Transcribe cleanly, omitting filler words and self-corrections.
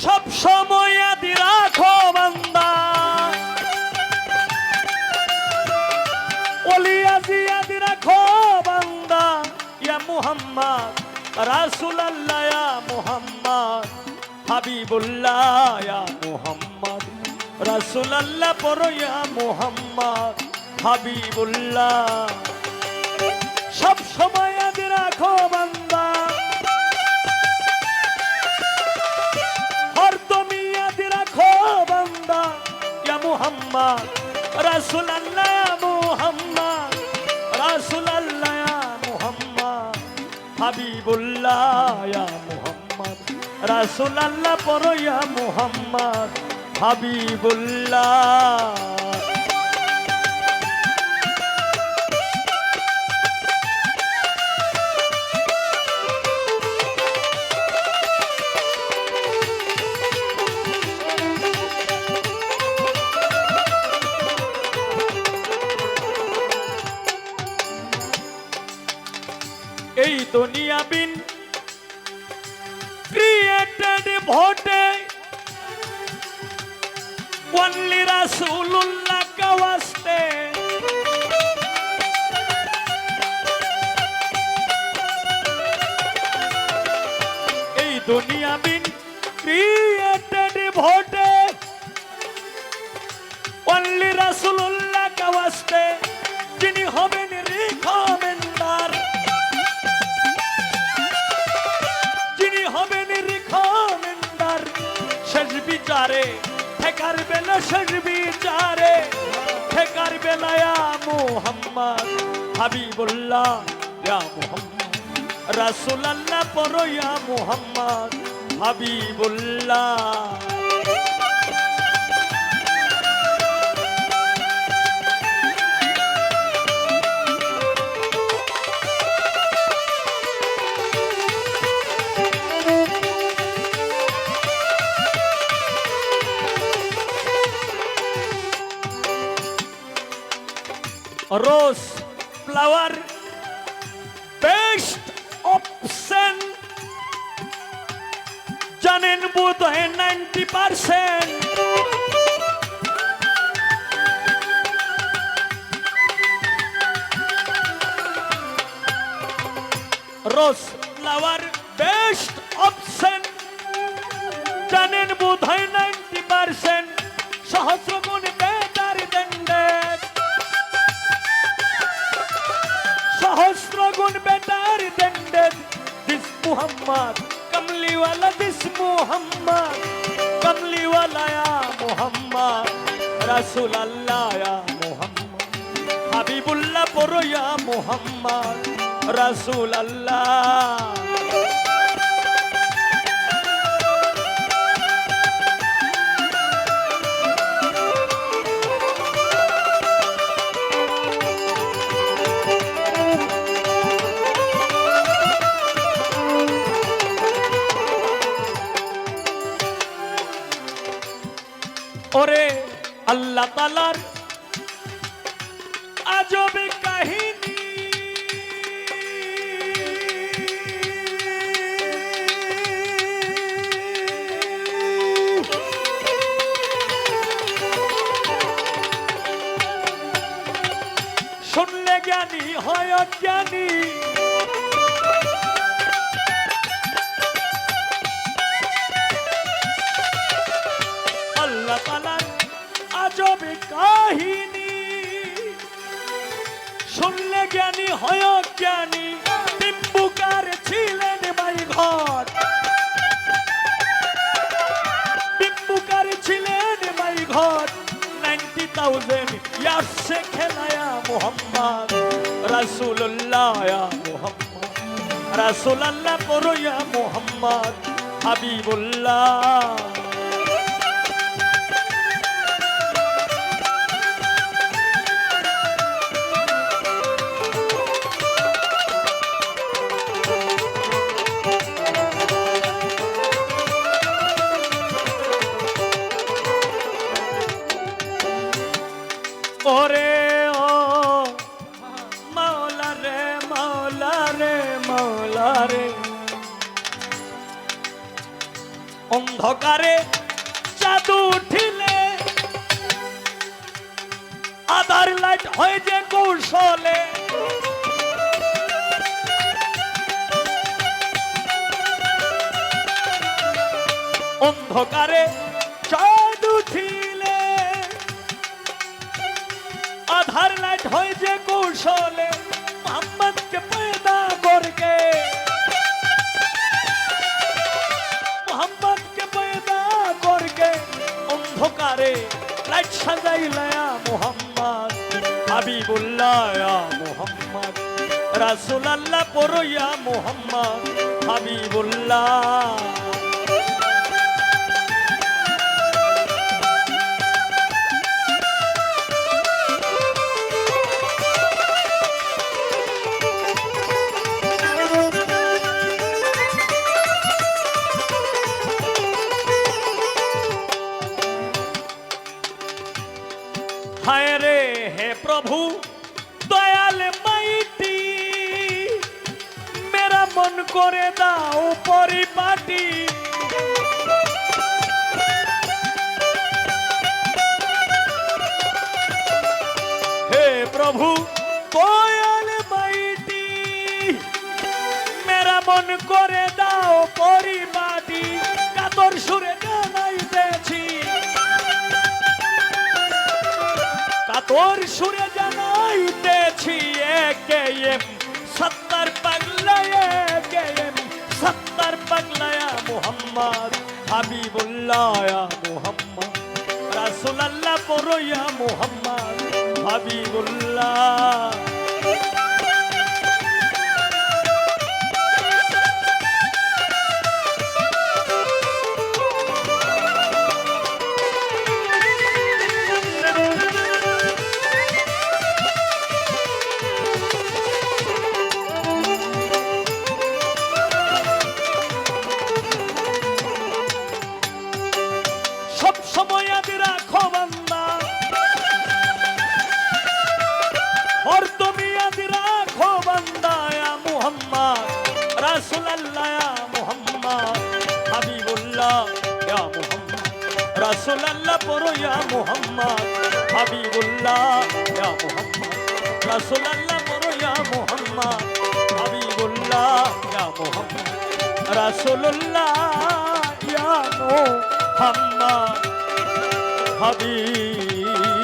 সব সময় আদি রাখো বান্দা ওলি আদি রাখো বান্দা ইয়া মুহাম্মদ রাসূলুল্লাহ ইয়া মুহাম্মদ হাবিবুল্লাহ ইয়া মুহাম্মদ রাসূলুল্লাহ পড়ো ইয়া মুহাম্মদ হাবিবুল্লাহ সব সময় আদি রাখো বান্দা হরদমই আদি রাখো বান্দা ইয়া মুহাম্মদ রাসূলুল্লাহ ইয়া মুহাম্মদ রাসূলুল্লাহ ইয়া মুহাম্মদ হাবিবুল্লাহ ইয়া মুহাম্মদ রাসূলুল্লাহ পড়ো ইয়া মুহাম্মদ হাবিবুল্লাহ এই দুনিয়া বিন ক্রিয়েটেড ভোটে ওনলি রাসূলুল্লাহ কা ওয়াস্তে এই দুনিয়া বিন ক্রিয়েটেড ভোটে ওনলি রাসূলুল্লাহ কা ওয়াস্তে যিনি হবেন রিকমেন্ডার বিচারে ঠেকার বেলা শেষ বিচারে ঠেকার বেলা ইয়া মুহাম্মদ হাবিবুল্লাহ ইয়া মুহাম্মদ রাসূলুল্লাহ পড়ো ইয়া Muhammad Habibullah rose flower best option জানেন বোধ হয় 90% rose flower best option জানেন বোধ হয় 90% সহস্র গুণ বেটার দণ্ডে সহস্র গুণ বেটার দণ্ডেদ দিস মুহাম্মদ কমলিওয়ালা দিস মুহাম্মদ কমলিওয়ালা ইয়া মুহাম্মদ রাসূলুল্লাহ ইয়া মুহাম্মদ হাবিবুল্লাহ পড়ো ইয়া মুহাম্মদ রাসূলুল্লাহ ওরে আল্লাহ তাআলার আজব কাহিনী শুনলে জ্ঞানী হয় অজ্ঞানী আল্লাহ তাআলার আজব কাহিনী শুনলে জ্ঞানী হয় জ্ঞানী বিম্বুকার ছিলেন মাই ঘর বিম্বুকার ছিলেন মাই ঘর 90,000 ইয়ার সে খেলায়া মুহাম্মদ রাসূলুল্লাহ ইয়া মুহাম্মদ রাসূলুল্লাহ পড়ো ইয়া মুহাম্মদ হাবিবুল্লাহ ওরে ও মাওলা রে মাওলা রে মাওলা রে অন্ধকারে জাদু উঠিলে আধার লাইট হয় যে কৌশলে অন্ধকারে চাঁদ উঠিলে আধার লাইট হয় যে কৌশলে মোহাম্মদকে পয়দা করকে মোহাম্মদকে পয়দা করকে অন্ধকারে লাইট সাজাইলায়া মোহাম্মদ হাবিবুল্লাহ মোহাম্মদ রাসূলুল্লাহ পড়িয়া মোহাম্মদ হাবিবুল্লাহ हाय रे हे प्रभु दयाल माइटी मेरा मन करे दाओ परिपाटी हे प्रभु दयाल माइटी मेरा मन करे दाओ परिपाटी कातर सुरे জানাইতেছি কাতর সুরে জানাইতেছি একেএম 70 পাগলায়া একেএম 70 পাগলায়া মোহাম্মদ হাবিবুল্লাহ মোহাম্মদ রাসূলুল্লাহ পড়িয়া মোহাম্মদ হাবিবুল্লাহ সময় আদি রাখো বান্দা और তুমি আদি রাখো বান্দা ইয়া মুহাম্মদ রাসূলুল্লাহ ইয়া মুহাম্মদ হাবিবুল্লাহ ইয়া মুহাম্মদ রাসূলুল্লাহ পড়ো ইয়া মুহাম্মদ হাবিবুল্লাহ ইয়া মুহাম্মদ রাসূলুল্লাহ পড়ো ইয়া মুহাম্মদ হাবিবুল্লাহ ইয়া মুহাম্মদ রাসূলুল্লাহ ইয়া মুহাম্মদ হাবিবুল্লাহ